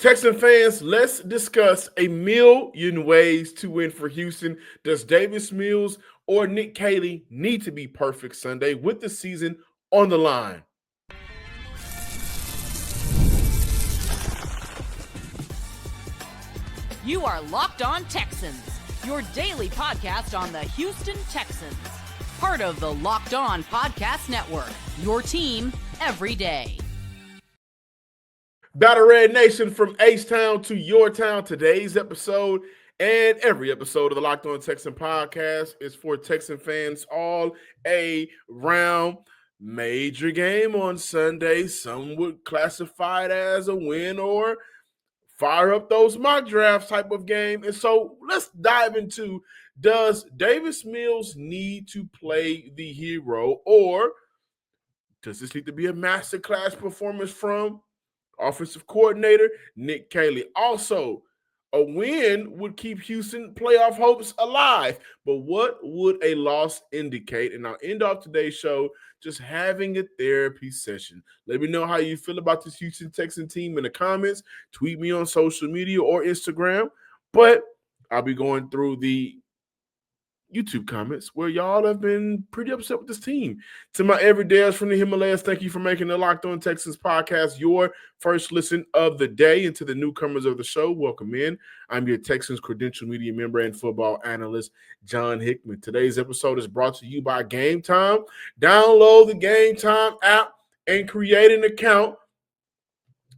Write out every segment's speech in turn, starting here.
Texan fans, let's discuss a million ways to win for Houston. Does Davis Mills or Nick Caley need to be perfect Sunday with the season on the line? You are Locked On Texans, your daily podcast on the Houston Texans. Part of the Locked On Podcast Network, your team every day. Battle Red Nation, from H-Town to your town. Today's episode and every episode of the Locked On Texan podcast is for Texan fans all around. Major game on Sunday. Some would classify it as a win or fire up those mock drafts type of game. And so let's dive into, does Davis Mills need to play the hero, or does this need to be a masterclass performance from offensive coordinator Nick Caley? Also, a win would keep Houston playoff hopes alive, but what would a loss indicate? And I'll end off today's show just having a therapy session. Let me know how you feel about this Houston Texan team in the comments. Tweet me on social media or Instagram, but I'll be going through the YouTube comments where y'all have been pretty upset with this team. To my everydayers from the Himalayas, thank you for making the Locked On Texans podcast your first listen of the day. And to the newcomers of the show, welcome in. I'm your Texans credential media member and football analyst, John Hickman. Today's episode is brought to you by Game Time. Download the Game Time app and create an account.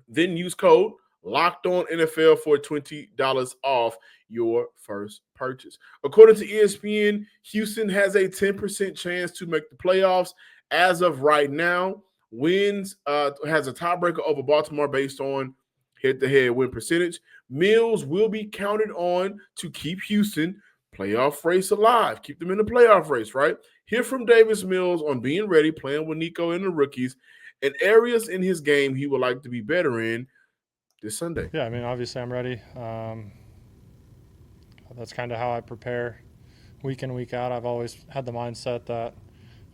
Then use code LOCKEDONNFL for $20 off your first purchase. According to ESPN, Houston has a 10% chance to make the playoffs. As of right now, wins has a tiebreaker over Baltimore based on head-to-head win percentage. Mills will be counted on to keep Houston playoff race alive, keep them in the playoff race, right? Hear from Davis Mills on being ready, playing with Nico and the rookies, and areas in his game he would like to be better in this Sunday. Yeah, I mean, obviously I'm ready. That's kind of how I prepare week in, week out. I've always had the mindset that,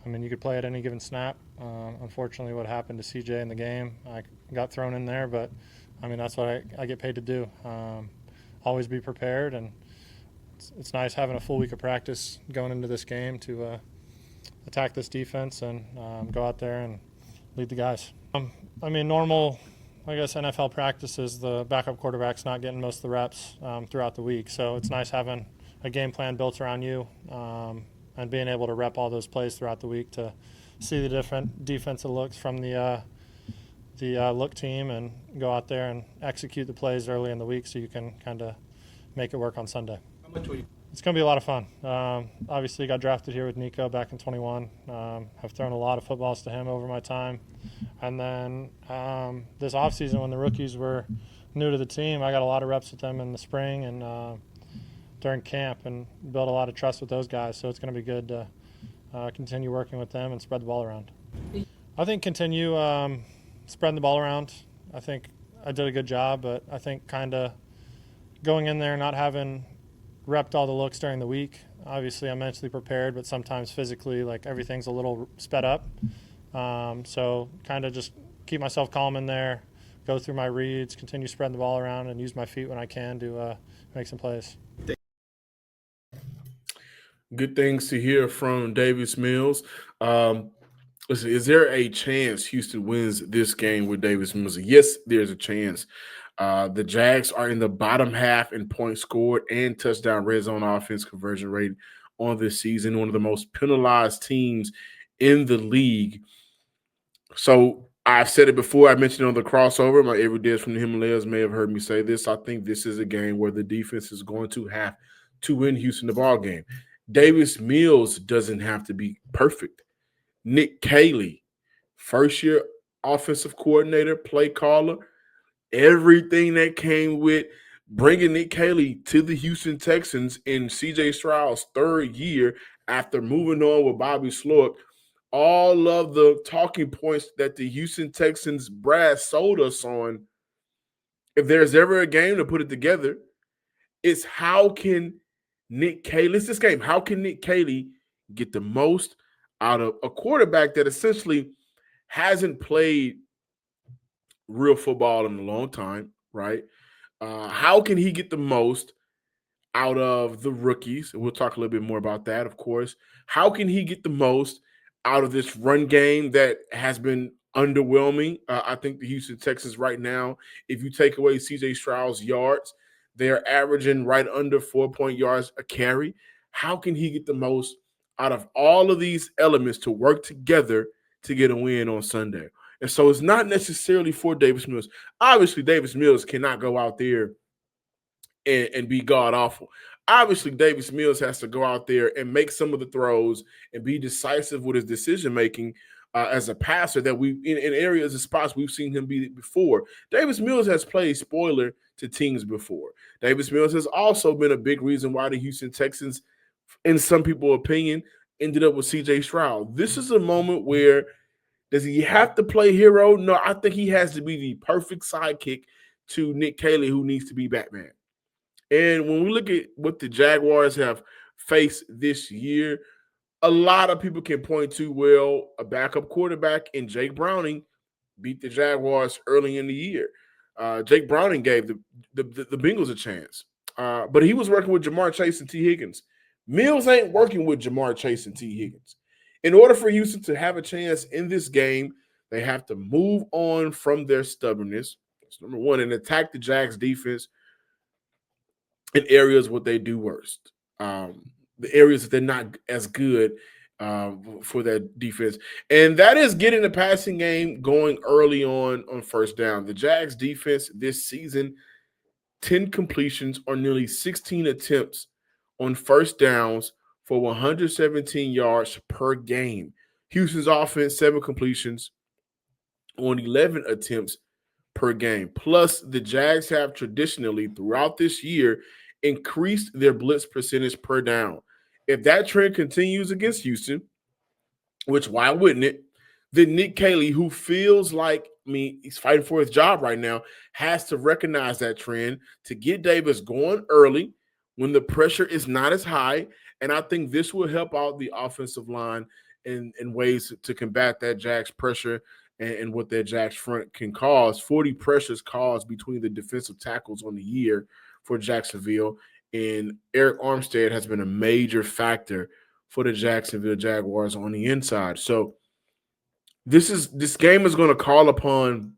I mean, you could play at any given snap. Unfortunately, what happened to CJ in the game, I got thrown in there, but, I mean, that's what I get paid to do. Always be prepared, and it's nice having a full week of practice going into this game to attack this defense and go out there and lead the guys. I mean, normal, I guess, NFL practices, the backup quarterback's not getting most of the reps throughout the week. So it's nice having a game plan built around you and being able to rep all those plays throughout the week to see the different defensive looks from the look team and go out there and execute the plays early in the week so you can kind of make it work on Sunday. It's going to be a lot of fun. Obviously, got drafted here with Nico back in 21. Have thrown a lot of footballs to him over my time. And then this offseason, when the rookies were new to the team, I got a lot of reps with them in the spring and during camp and built a lot of trust with those guys. So it's going to be good to continue working with them and spread the ball around. I think continue spreading the ball around. I think I did a good job, but I think kind of going in there not having repped all the looks during the week. Obviously, I'm mentally prepared, but sometimes physically, like, everything's a little sped up. So kind of just keep myself calm in there, go through my reads, continue spreading the ball around, and use my feet when I can to make some plays. Good things to hear from Davis Mills. Listen, is there a chance Houston wins this game with Davis Mills? Yes, there's a chance. The Jags are in the bottom half in points scored and touchdown red zone offense conversion rate on this season, one of the most penalized teams in the league. So I've said it before. I mentioned on the crossover. My everydayers from the Himalayas may have heard me say this. I think this is a game where the defense is going to have to win Houston the ball game. Davis Mills doesn't have to be perfect. Nick Caley, first-year offensive coordinator, play caller, everything that came with bringing Nick Caley to the Houston Texans in C.J. Stroud's third year after moving on with Bobby Slowick, all of the talking points that the Houston Texans brass sold us on, if there's ever a game to put it together, it's how can Nick Caley, it's this game, how can Nick Caley get the most out of a quarterback that essentially hasn't played real football in a long time, right? How can he get the most out of the rookies? And we'll talk a little bit more about that, of course. How can he get the most out of this run game that has been underwhelming? I think the Houston Texans right now, if you take away CJ Stroud's yards, they're averaging right under 4 yards a carry. How can he get the most out of all of these elements to work together to get a win on Sunday? And so it's not necessarily for Davis Mills. Obviously, Davis Mills cannot go out there and be god awful. Obviously, Davis Mills has to go out there and make some of the throws and be decisive with his decision making as a passer that we in areas and spots we've seen him be before. Davis Mills has played spoiler to teams before. Davis Mills has also been a big reason why the Houston Texans, in some people's opinion, ended up with CJ Stroud. This is a moment where does he have to play hero? No, I think he has to be the perfect sidekick to Nick Caley, who needs to be Batman. And when we look at what the Jaguars have faced this year, a lot of people can point to, well, a backup quarterback in Jake Browning beat the Jaguars early in the year. Jake Browning gave the Bengals a chance. But he was working with Jamar Chase and T. Higgins. Mills ain't working with Jamar Chase and T. Higgins. In order for Houston to have a chance in this game, they have to move on from their stubbornness. That's number one, and attack the Jags defense in areas what they do worst. The areas that they're not as good for that defense. And that is getting the passing game going early on first down. The Jags defense this season, 10 completions or nearly 16 attempts on first downs for 117 yards per game. Houston's offense, 7 completions on 11 attempts per game. Plus, the Jags have traditionally, throughout this year, increased their blitz percentage per down. If that trend continues against Houston, which why wouldn't it, then Nick Caley, who feels like, he's fighting for his job right now, has to recognize that trend to get Davis going early when the pressure is not as high. And I think this will help out the offensive line in ways to combat that Jags pressure and what that Jags front can cause. 40 pressures caused between the defensive tackles on the year for Jacksonville. And Eric Armstead has been a major factor for the Jacksonville Jaguars on the inside. So this game is going to call upon,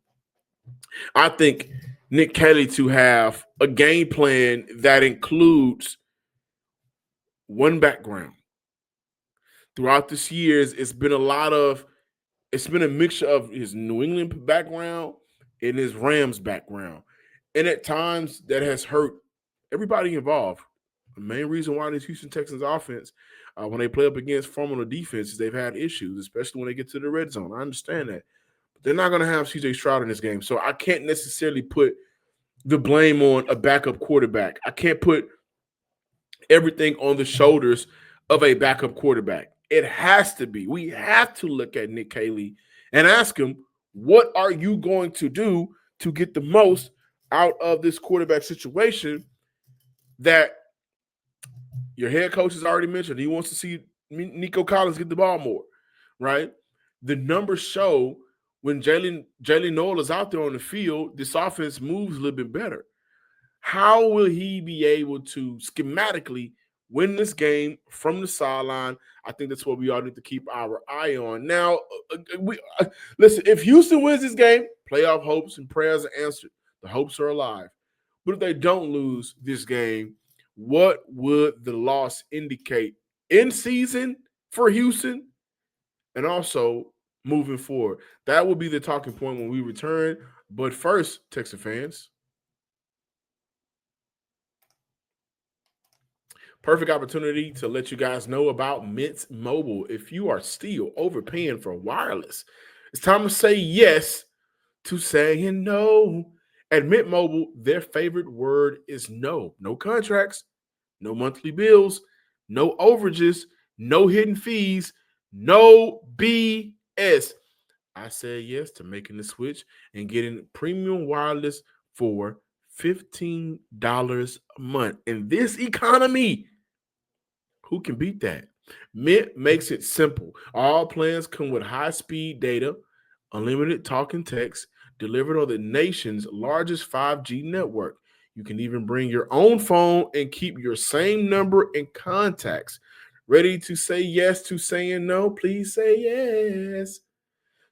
I think, Nick Caley to have a game plan that includes one background. Throughout this year, it's been a mixture of his New England background and his Rams background. And at times that has hurt everybody involved. The main reason why this Houston Texans offense, when they play up against formidable defenses, they've had issues, especially when they get to the red zone. I understand that. But they're not going to have CJ Stroud in this game. So I can't necessarily put the blame on a backup quarterback. I can't put everything on the shoulders of a backup quarterback. It has to be. We have to look at Nick Caley and ask him, what are you going to do to get the most out of this quarterback situation that your head coach has already mentioned? He wants to see Nico Collins get the ball more, right? The numbers show when Jalen Noel is out there on the field, this offense moves a little bit better. How will he be able to schematically win this game from the sideline? I think that's what we all need to keep our eye on. Now, listen, if Houston wins this game, playoff hopes and prayers are answered. The hopes are alive. But if they don't lose this game, what would the loss indicate in season for Houston and also moving forward? That will be the talking point when we return. But first, Texan fans, perfect opportunity to let you guys know about Mint Mobile. If you are still overpaying for wireless, it's time to say yes to saying no. At Mint Mobile, their favorite word is no. No contracts, no monthly bills, no overages, no hidden fees, no BS. I said yes to making the switch and getting premium wireless for $15 a month. In this economy, who can beat that? Mint makes it simple. All plans come with high-speed data, unlimited talk and text, delivered on the nation's largest 5G network. You can even bring your own phone and keep your same number and contacts. Ready to say yes to saying no? Please say yes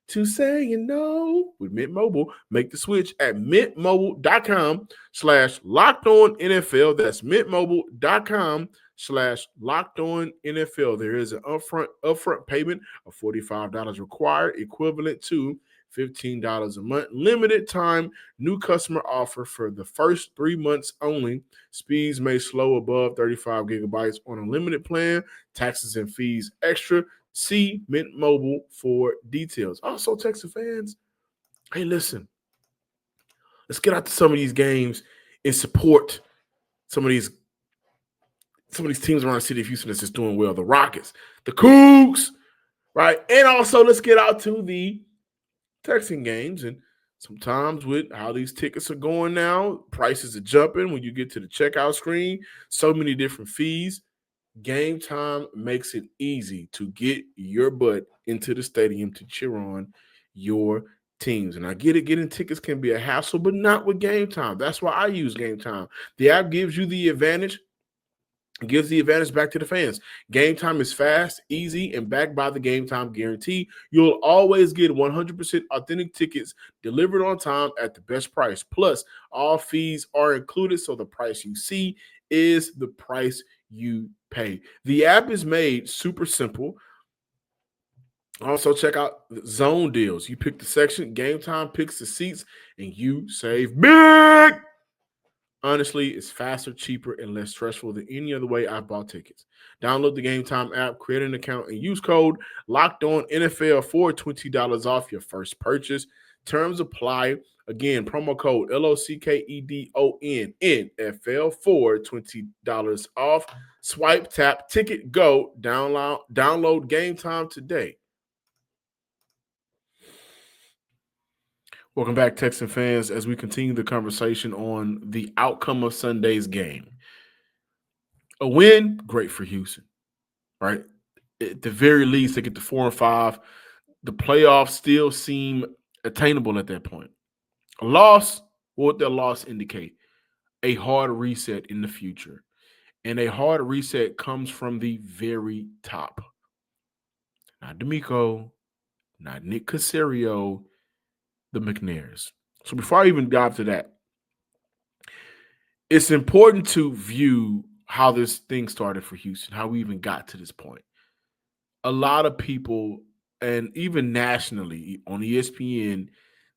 to saying no with Mint Mobile. Make the switch at mintmobile.com/lockedonnfl. That's mintmobile.com/lockedonnfl. There is an upfront payment of $45 required, equivalent to $15 a month. Limited time new customer offer for the first 3 months only. Speeds may slow above 35 gigabytes on a limited plan. Taxes and fees extra. See Mint Mobile for details. Also, Texas fans, hey, listen, let's get out to some of these games and support some of these teams around the city of Houston that's just doing well. The Rockets, the Cougs, right? And also, let's get out to the Texan games. And sometimes with how these tickets are going now, prices are jumping when you get to the checkout screen. So many different fees. Game Time makes it easy to get your butt into the stadium to cheer on your teams. And I get it, getting tickets can be a hassle, but not with Game Time. That's why I use Game Time. The app gives you the advantage, gives the advantage back to the fans. Game Time is fast, easy, and backed by the Game Time guarantee. You'll always get 100% authentic tickets delivered on time at the best price. Plus, all fees are included, so the price you see is the price you pay. The app is made super simple. Also, check out zone deals. You pick the section, Game Time picks the seats, and you save big. Honestly, it's faster, cheaper, and less stressful than any other way I've bought tickets. Download the Game Time app, create an account, and use code LOCKEDONNFL for $20 off your first purchase. Terms apply. Again, promo code LOCKEDONNFL for $20 off. Swipe, tap, ticket, go. Download Game Time today. Welcome back, Texan fans, as we continue the conversation on the outcome of Sunday's game. A win, great for Houston, right? At the very least, they get to 4-5. The playoffs still seem attainable at that point. A loss, what would their loss indicate? A hard reset in the future. And a hard reset comes from the very top. Not D'Amico, not Nick Caserio, the McNairs. So before I even dive to that, it's important to view how this thing started for Houston, how we even got to this point. A lot of people, and even nationally on ESPN,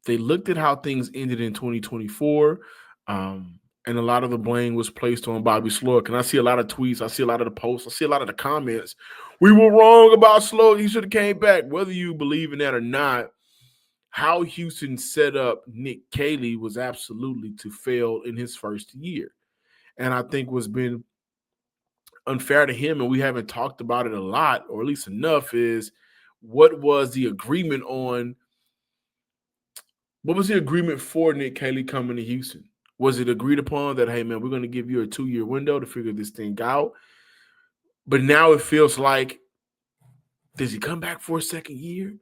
they looked at how things ended in 2024, and a lot of the blame was placed on Bobby Slowick. And I see a lot of tweets, I see a lot of the posts, I see a lot of the comments. We were wrong about Slowick. He should have came back. Whether you believe in that or not, how Houston set up Nick Caley was absolutely to fail in his first year. And I think what's been unfair to him, and we haven't talked about it a lot, or at least enough, is what was the agreement for Nick Caley coming to Houston? Was it agreed upon that, hey, man, we're going to give you a 2-year window to figure this thing out? But now it feels like, does he come back for a second year?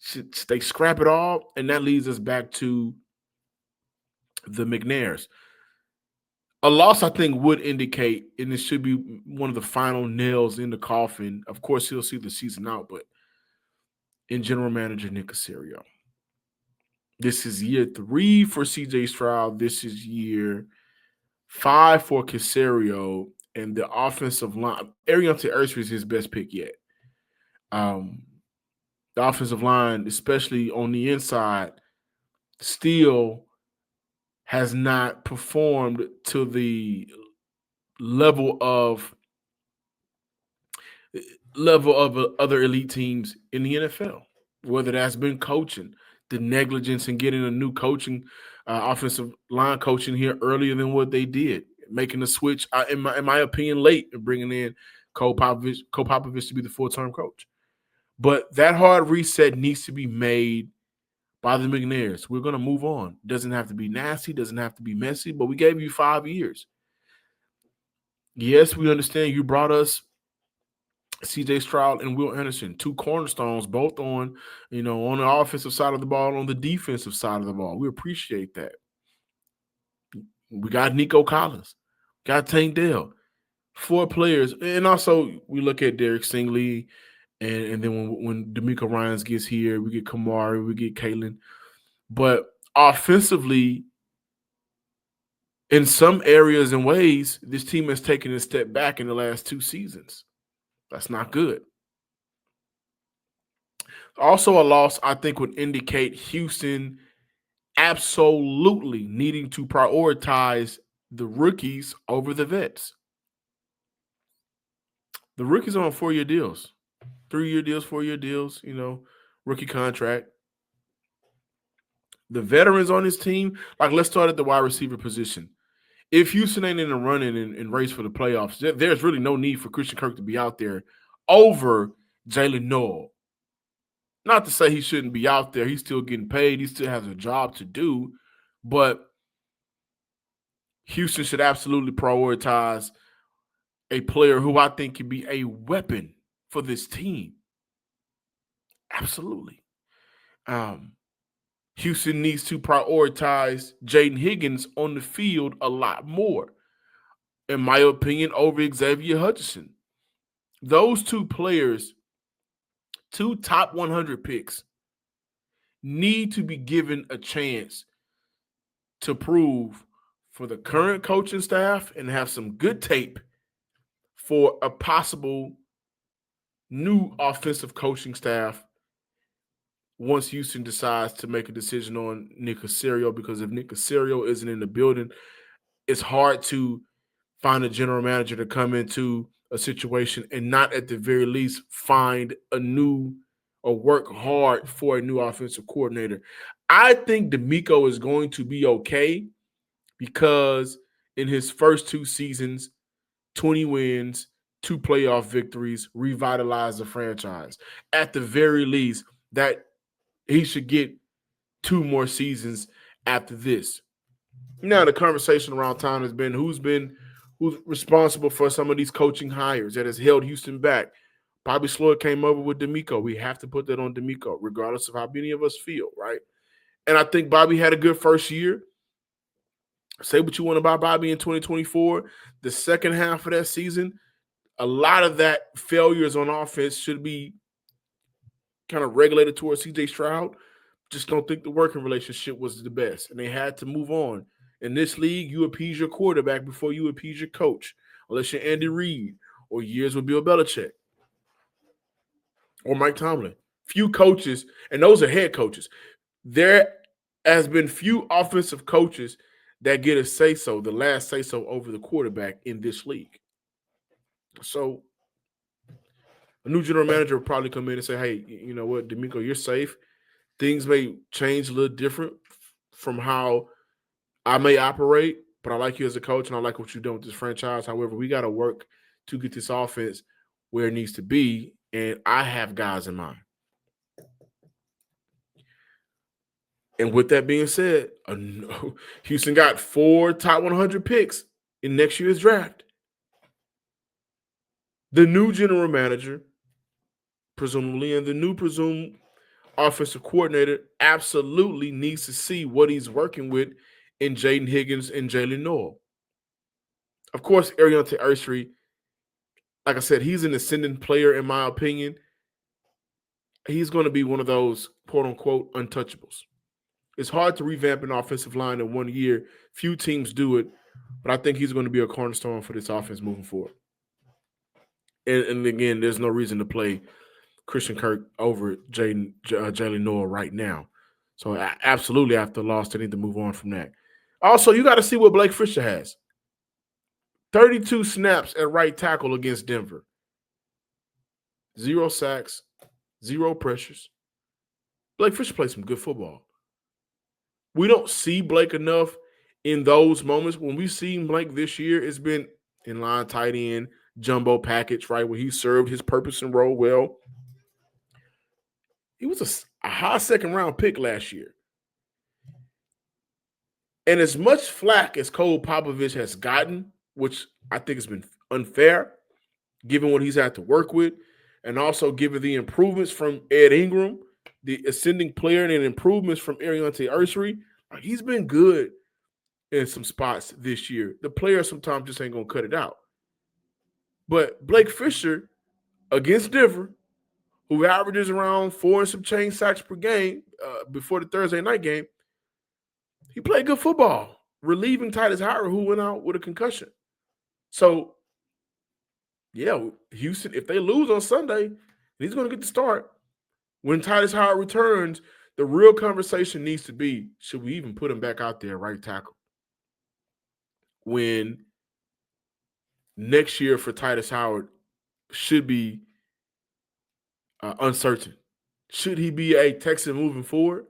Should they scrap it all? And that leads us back to the McNairs. A loss, I think, would indicate, and it should be one of the final nails in the coffin. Of course, he'll see the season out, but in general manager Nick Caserio. This is year 3 for CJ Stroud. This is year 5 for Caserio. And the offensive line, Ariante Erster is his best pick yet. The offensive line, especially on the inside, still has not performed to the level of other elite teams in the NFL, whether that's been coaching, the negligence in getting a new coaching, offensive line coaching here earlier than what they did, making the switch, in my opinion, late and bringing in Cole Popovich to be the full-term coach. But that hard reset needs to be made by the McNairs. We're going to move on. Doesn't have to be nasty, doesn't have to be messy, but we gave you 5 years. Yes, we understand you brought us C.J. Stroud and Will Anderson, two cornerstones, both on the offensive side of the ball, on the defensive side of the ball. We appreciate that. We got Nico Collins, got Tank Dell, 4 players, and also we look at Derek Stingley, and then when D'Amico Ryans gets here, we get Kamari, we get Kalen. But offensively, in some areas and ways, this team has taken a step back in the last 2 seasons. That's not good. Also, a loss, I think, would indicate Houston absolutely needing to prioritize the rookies over the vets. The rookies are on 4-year deals, 3-year deals, 4-year deals, rookie contract. The veterans on this team, like let's start at the wide receiver position. If Houston ain't in the running and race for the playoffs, there's really no need for Christian Kirk to be out there over Jalen Noel. Not to say he shouldn't be out there. He's still getting paid. He still has a job to do. But Houston should absolutely prioritize a player who I think can be a weapon for this team. Absolutely. Houston needs to prioritize Jaden Higgins on the field a lot more, in my opinion, over Xavier Hutchinson. Those 2 players, 2 top 100 picks, need to be given a chance to prove for the current coaching staff and have some good tape for a possible new offensive coaching staff once Houston decides to make a decision on Nick Caserio, because if Nick Caserio isn't in the building, it's hard to find a general manager to come into a situation and not at the very least find a new or work hard for a new offensive coordinator. I think D'Amico is going to be okay because in his first 2 seasons, 20 wins, 2 playoff victories, revitalized the franchise. At the very least, that he should get 2 more seasons after this. Now, the conversation around town has been who's responsible for some of these coaching hires that has held Houston back. Bobby Sloyd came over with D'Amico. We have to put that on D'Amico, regardless of how many of us feel, right? And I think Bobby had a good first year. Say what you want about Bobby in 2024. The second half of that season, a lot of that failures on offense should be kind of regulated towards C.J. Stroud. Just don't think the working relationship was the best, and they had to move on. In this league, you appease your quarterback before you appease your coach, unless you're Andy Reid or years with Bill Belichick or Mike Tomlin. Few coaches, and those are head coaches. There has been few offensive coaches that get a say-so, the last say-so over the quarterback in this league. So a new general manager will probably come in and say, hey, you know what, D'Amico, you're safe. Things may change a little different from how I may operate, but I like you as a coach, and I like what you're doing with this franchise. However, we got to work to get this offense where it needs to be, and I have guys in mind. And with that being said, Houston got 4 top 100 picks in next year's draft. The new general manager, presumably, and the new presumed offensive coordinator absolutely needs to see what he's working with in Jaden Higgins and Jalen Noel. Of course, Ariante Ursery, like I said, he's an ascending player in my opinion. He's going to be one of those quote-unquote untouchables. It's hard to revamp an offensive line in 1 year. Few teams do it, but I think he's going to be a cornerstone for this offense moving forward. And again, there's no reason to play Christian Kirk over Jalen Noel right now. So absolutely after the loss, they need to move on from that. Also, you got to see what Blake Fisher has. 32 snaps at right tackle against Denver. 0 sacks, 0 pressures. Blake Fisher plays some good football. We don't see Blake enough in those moments. When we've seen Blake this year, it's been in-line tight end, jumbo package, right, where he served his purpose and role well. He was a high second-round pick last year. And as much flack as Cole Popovich has gotten, which I think has been unfair, given what he's had to work with, and also given the improvements from Ed Ingram, the ascending player, and improvements from Ariante Ursery, he's been good in some spots this year. The player sometimes just ain't going to cut it out. But Blake Fisher against Denver, who averages around 4 and some change sacks per game before the Thursday night game, he played good football, relieving Titus Howard, who went out with a concussion. So, yeah, Houston, if they lose on Sunday, he's going to get the start. When Titus Howard returns, the real conversation needs to be, should we even put him back out there right tackle? When next year for Titus Howard should be uncertain. Should he be a Texan moving forward?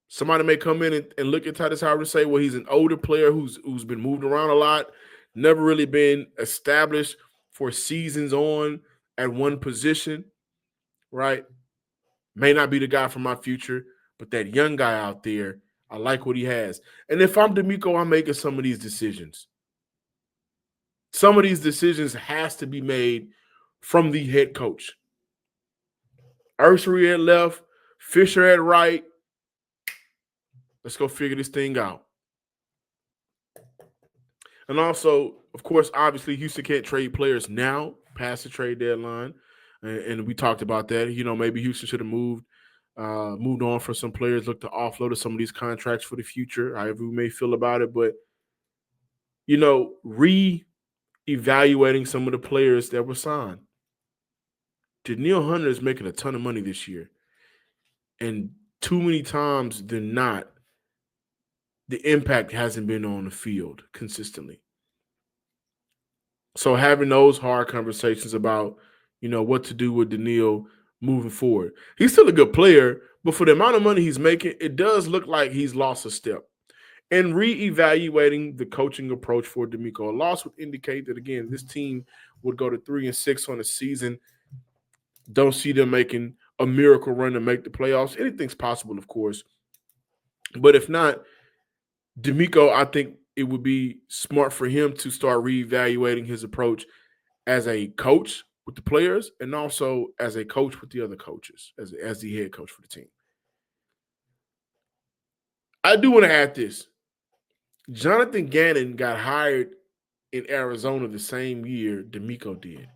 Somebody may come in and look at Titus Howard and say, well, he's an older player who's been moved around a lot, never really been established for seasons on at one position, right? May not be the guy for my future, but that young guy out there, I like what he has. And if I'm DeMeco, I'm making some of these decisions. Some of these decisions has to be made from the head coach. Ursery at left, Fisher at right. Let's go figure this thing out. And also, of course, obviously, Houston can't trade players now past the trade deadline. And we talked about that. Maybe Houston should have moved on from some players, look to offload some of these contracts for the future, however we may feel about it. But, re-evaluating some of the players that were signed. Danielle Hunter is making a ton of money this year. And too many times than not, the impact hasn't been on the field consistently. So having those hard conversations about, what to do with Danielle moving forward. He's still a good player, but for the amount of money he's making, it does look like he's lost a step. And reevaluating the coaching approach for DeMeco. A loss would indicate that, again, this team would go to 3-6 on the season. Don't see them making a miracle run to make the playoffs. Anything's possible, of course. But if not, DeMeco, I think it would be smart for him to start reevaluating his approach as a coach with the players and also as a coach with the other coaches, as the head coach for the team. I do want to add this. Jonathan Gannon got hired in Arizona the same year DeMeco did.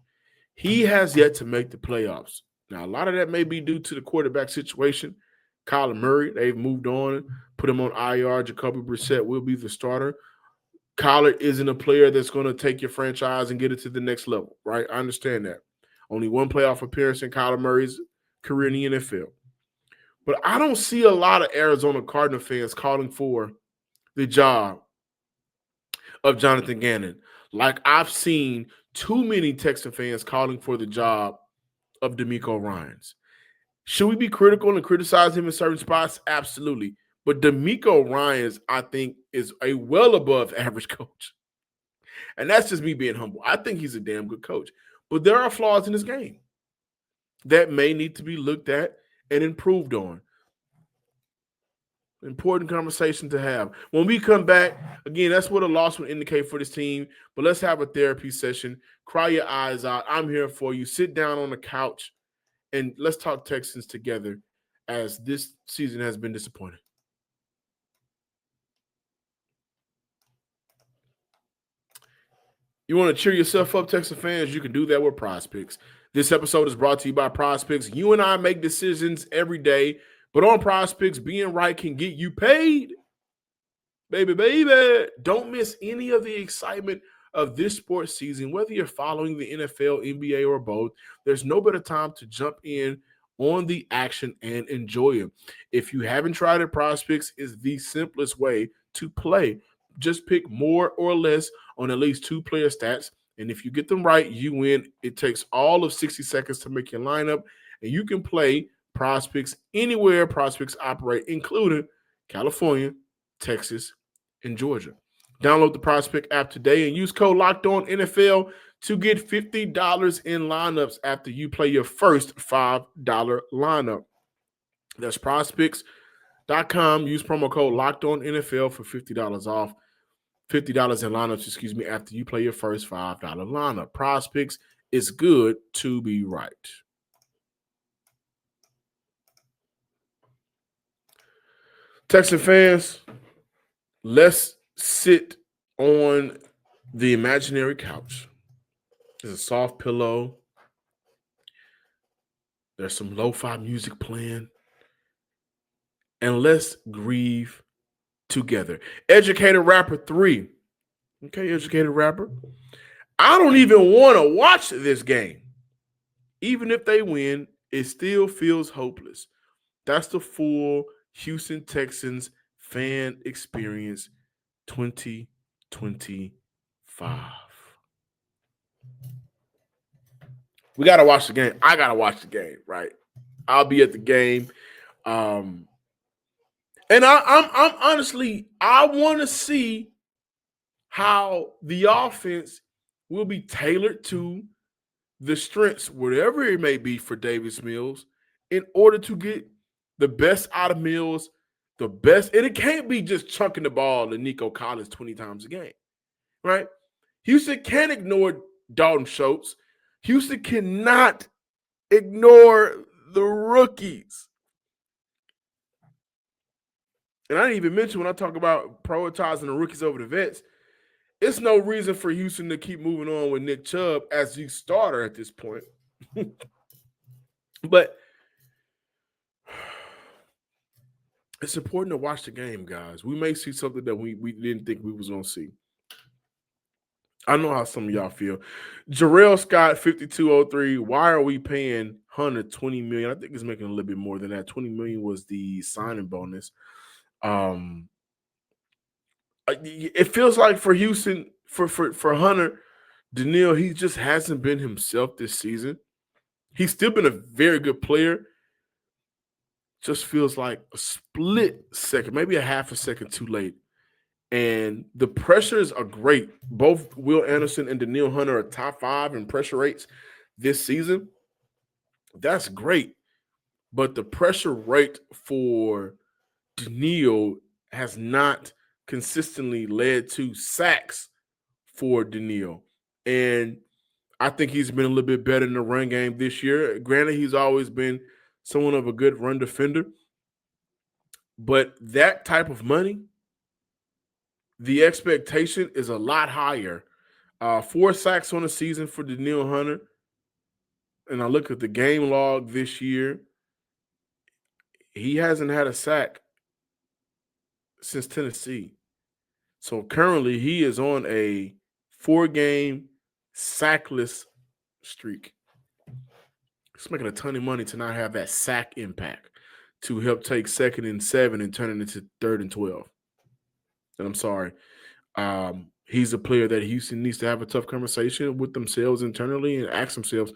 He has yet to make the playoffs. Now, a lot of that may be due to the quarterback situation. Kyler Murray, they've moved on, put him on IR. Jacoby Brissett will be the starter. Kyler isn't a player that's going to take your franchise and get it to the next level, right? I understand that. Only one playoff appearance in Kyler Murray's career in the NFL. But I don't see a lot of Arizona Cardinal fans calling for the job of Jonathan Gannon. Like I've seen too many Texan fans calling for the job of DeMeco Ryans. Should we be critical and criticize him in certain spots? Absolutely. But DeMeco Ryans, I think, is a well above average coach. And that's just me being humble. I think he's a damn good coach. But there are flaws in his game that may need to be looked at and improved on. Important conversation to have. When we come back, again, that's what a loss would indicate for this team. But let's have a therapy session. Cry your eyes out. I'm here for you. Sit down on the couch and let's talk Texans together as this season has been disappointing. You want to cheer yourself up, Texas fans? You can do that with Prize Picks. This episode is brought to you by Prize Picks. You and I make decisions every day, but on Prize Picks, being right can get you paid. Baby. Don't miss any of the excitement of this sports season, whether you're following the NFL, NBA, or both. There's no better time to jump in on the action and enjoy it. If you haven't tried it, Prize Picks is the simplest way to play. Just pick more or less on at least 2 player stats, and if you get them right, you win. It takes all of 60 seconds to make your lineup, and you can play Prize Picks anywhere Prize Picks operate, including California, Texas, and Georgia. Download the Prize Pick app today and use code LOCKEDONNFL to get $50 in lineups after you play your first $5 lineup. That's prizepicks.com. Use promo code LOCKEDONNFL for $50 off. $50 in lineups, after you play your first $5 lineup. Prize Picks it's good to be right. Texan fans, let's sit on the imaginary couch. There's a soft pillow. There's some lo-fi music playing. And let's grieve together. Educated Rapper 3. Okay, Educated Rapper. I don't even want to watch this game. Even if they win, it still feels hopeless. That's the full Houston Texans fan experience 2025. We got to watch the game. I got to watch the game, right? I'll be at the game. And I'm honestly, I want to see how the offense will be tailored to the strengths, whatever it may be for Davis Mills, in order to get the best out of Mills, the best. And it can't be just chunking the ball to Nico Collins 20 times a game, right? Houston can't ignore Dalton Schultz. Houston cannot ignore the rookies. And I didn't even mention when I talk about prioritizing the rookies over the vets, it's no reason for Houston to keep moving on with Nick Chubb as the starter at this point. But it's important to watch the game, guys. We may see something that we didn't think we was going to see. I know how some of y'all feel. Jarrell Scott, 5203. Why are we paying Hunter $20 million? I think he's making a little bit more than that. $20 million was the signing bonus. It feels like for Houston, for Hunter, Daniil, he just hasn't been himself this season. He's still been a very good player. Just feels like a split second, maybe a half a second too late. And the pressures are great. Both Will Anderson and Daniil Hunter are top 5 in pressure rates this season. That's great. But the pressure rate for Daniil has not consistently led to sacks for Daniil. And I think he's been a little bit better in the run game this year. Granted, he's always been somewhat of a good run defender. But that type of money, the expectation is a lot higher. 4 sacks on the season for Daniil Hunter. And I look at the game log this year. He hasn't had a sack since Tennessee. So currently he is on a 4-game sackless streak. He's making a ton of money to not have that sack impact, to help take 2nd and 7 and turn it into 3rd and 12. And I'm sorry. He's a player that Houston needs to have a tough conversation with themselves internally and ask themselves,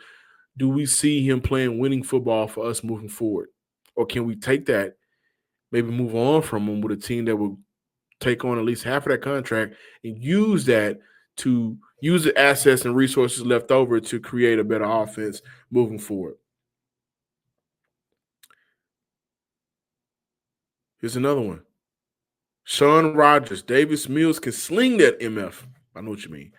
do we see him playing winning football for us moving forward? Or can we take that, maybe move on from him with a team that will take on at least half of that contract and use that to use the assets and resources left over to create a better offense moving forward? Here's another one. Sean Rogers, Davis Mills can sling that MF. I know what you mean.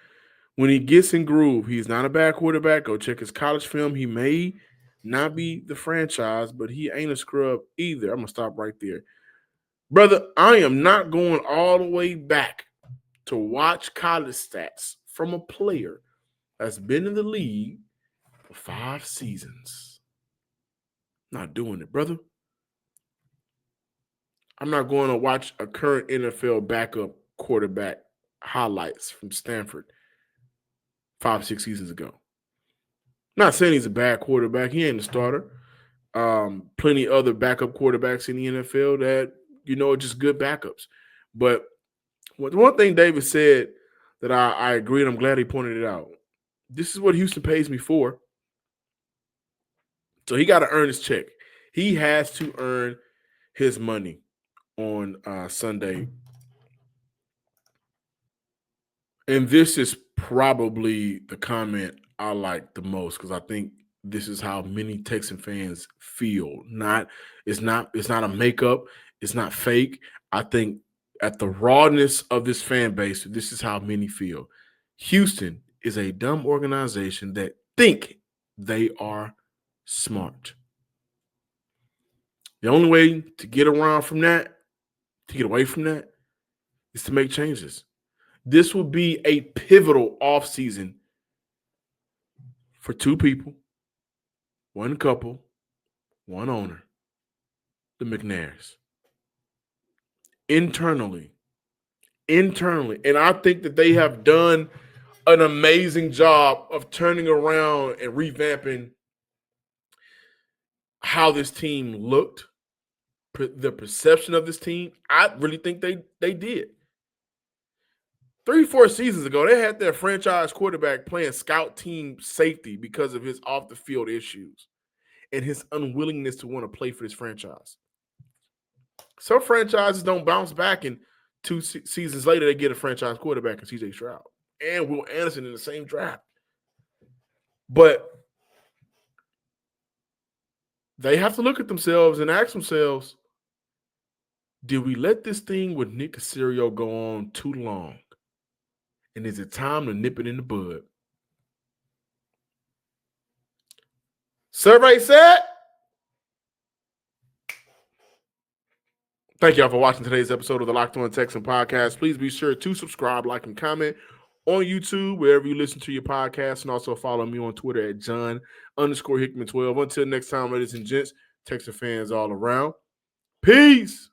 When he gets in groove, he's not a bad quarterback. Go check his college film. He may not be the franchise, but he ain't a scrub either. I'm going to stop right there. Brother, I am not going all the way back to watch college stats from a player that's been in the league for 5 seasons. Not doing it, brother. I'm not going to watch a current NFL backup quarterback highlights from Stanford 5-6 seasons ago. Not saying he's a bad quarterback. He ain't a starter. Plenty other backup quarterbacks in the NFL that, are just good backups. But one thing David said that I agree, and I'm glad he pointed it out. This is what Houston pays me for. So he got to earn his check. He has to earn his money on Sunday. And this is probably the comment I like the most, because I think this is how many Texan fans feel. It's not a makeup. It's not fake. I think at the rawness of this fan base, this is how many feel. Houston is a dumb organization that think they are smart. The only way to get around from that, to get away from that, is to make changes. This will be a pivotal offseason for two people, one couple, one owner, the McNairs. Internally. And I think that they have done an amazing job of turning around and revamping how this team looked, the perception of this team. I really think they did. 3-4 seasons ago, they had their franchise quarterback playing scout team safety because of his off-the-field issues and his unwillingness to want to play for this franchise. Some franchises don't bounce back, and 2 seasons later, they get a franchise quarterback in C.J. Stroud and Will Anderson in the same draft. But they have to look at themselves and ask themselves, did we let this thing with Nick Caserio go on too long? And is it time to nip it in the bud? Survey set. Thank y'all for watching today's episode of the Locked On Texans podcast. Please be sure to subscribe, like, and comment on YouTube, wherever you listen to your podcast, and also follow me on Twitter at John_Hickman12. Until next time, ladies and gents, Texan fans all around. Peace.